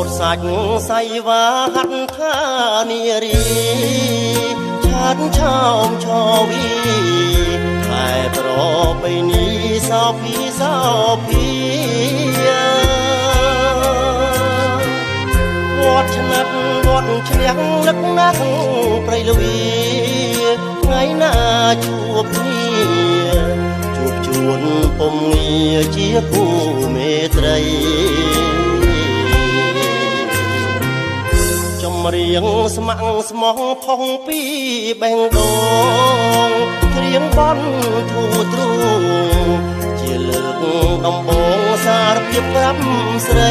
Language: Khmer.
តសាច់សៃវាហាត់ថានារីឆាតឆោមឆោវីខែប្របីនេះសោភីវត្តឆ្និតវត្តឆ្លៀងលឹកណាស់ព្រៃលវីថ្ងៃណាជួបគ្នាជួបជួនពុំងារជាគូមេត្រីចម្រៀងស្ម័គ្រស្មោះផុងពីបេងដូងច្រៀងបន់ធូទ្រូងជាលើកដំបងសារភាពប្រាប់ស្រី